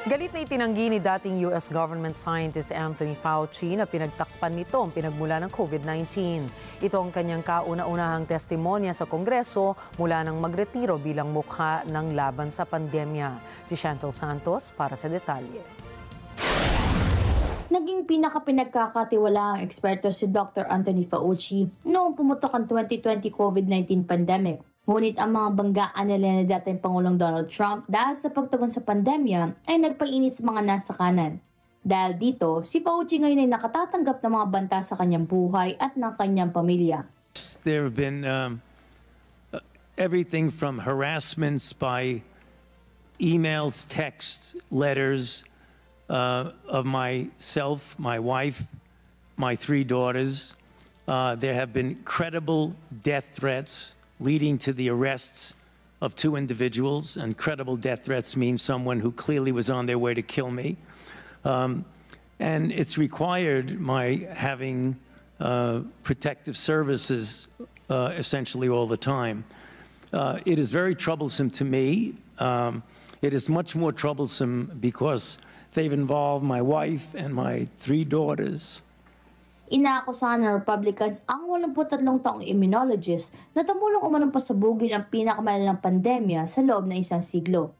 Galit na itinanggi ni dating U.S. government scientist Anthony Fauci na pinagtakpan nito ang pinagmula ng COVID-19. Ito ang kanyang kauna-unahang testimonya sa Kongreso mula nang magretiro bilang mukha ng laban sa pandemya. Si Chantal Santos para sa detalye. Naging pinakapinagkakatiwalaang eksperto si Dr. Anthony Fauci noong pumutok ang 2020 COVID-19 pandemic. Ngunit ang mga banggaan nila ni dating Pangulong Donald Trump dahil sa pagtugon sa pandemya ay nagpainit sa mga nasa kanan. Dahil dito, si Fauci ngayon ay nakatatanggap ng mga banta sa kanyang buhay at ng kanyang pamilya. There have been everything from harassments by emails, texts, letters of myself, my wife, my 3 daughters. There have been credible death threats leading to the arrests of 2 individuals, and credible death threats means someone who clearly was on their way to kill me. And it's required my having protective services essentially all the time. It is very troublesome to me. It is much more troublesome because they've involved my wife and my 3 daughters. Inaakusahan ng Republicans ang 83 taong immunologist na tumulong umanong pasabugin ang pinakamalalang pandemya sa loob ng isang siglo.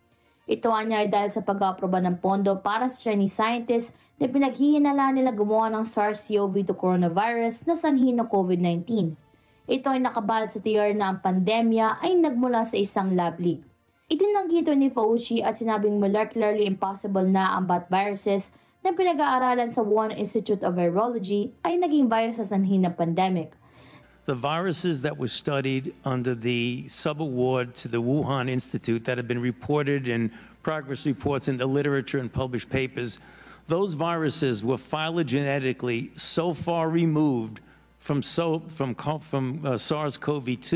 Ito niya ay dahil sa pag-aproba ng pondo para sa Chinese scientists na pinaghihinala nila gumawa ng SARS-CoV-2 coronavirus na sanhi ng COVID-19. Ito ay nakabalat sa teorya na ang pandemya ay nagmula sa isang lab leak. Itinanggi ito ni Fauci at sinabing molecularly impossible na ang bat viruses na pinag-aaralan sa Wuhan Institute of Virology ay naging virus sa sanhi ng pandemic. The viruses that were studied under the subaward to the Wuhan Institute that have been reported in progress reports in the literature and published papers, those viruses were phylogenetically so far removed from SARS-CoV-2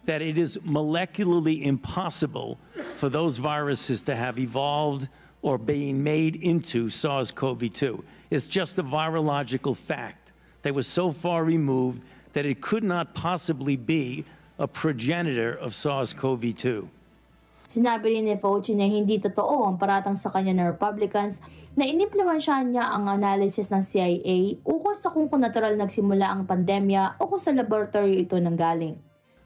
that it is molecularly impossible for those viruses to have evolved or being made into SARS-CoV-2. It's just a virological fact. They were so far removed that it could not possibly be a progenitor of SARS-CoV-2. Sinabi rin ni Fauci na hindi totoo ang paratang sa kanya ng Republicans na inimpluwensyahan niya ang analysis ng CIA ukol sa kung natural nagsimula ang pandemya o kung sa laboratory ito nanggaling.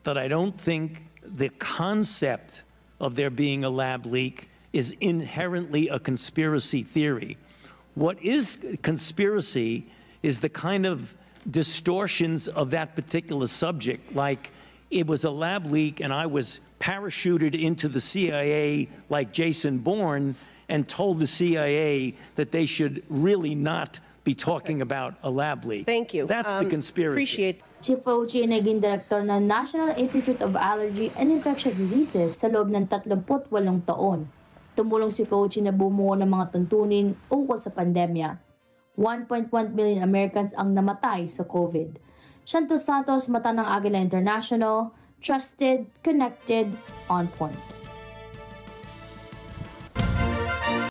That I don't think the concept of there being a lab leak is inherently a conspiracy theory. What is conspiracy is the kind of distortions of that particular subject, like it was a lab leak and I was parachuted into the CIA like Jason Bourne and told the CIA that they should really not be talking about a lab leak. Thank you. That's the conspiracy. Appreciate. Si Fauci ay naging direktor ng National Institute of Allergy and Infectious Diseases sa loob ng 38 taon. Tumulong si Fauci na bumuo ng mga tuntunin ukol sa pandemya. 1.1 million Americans ang namatay sa COVID. Chantal Santos, Mata ng Agila International, trusted, connected, on point.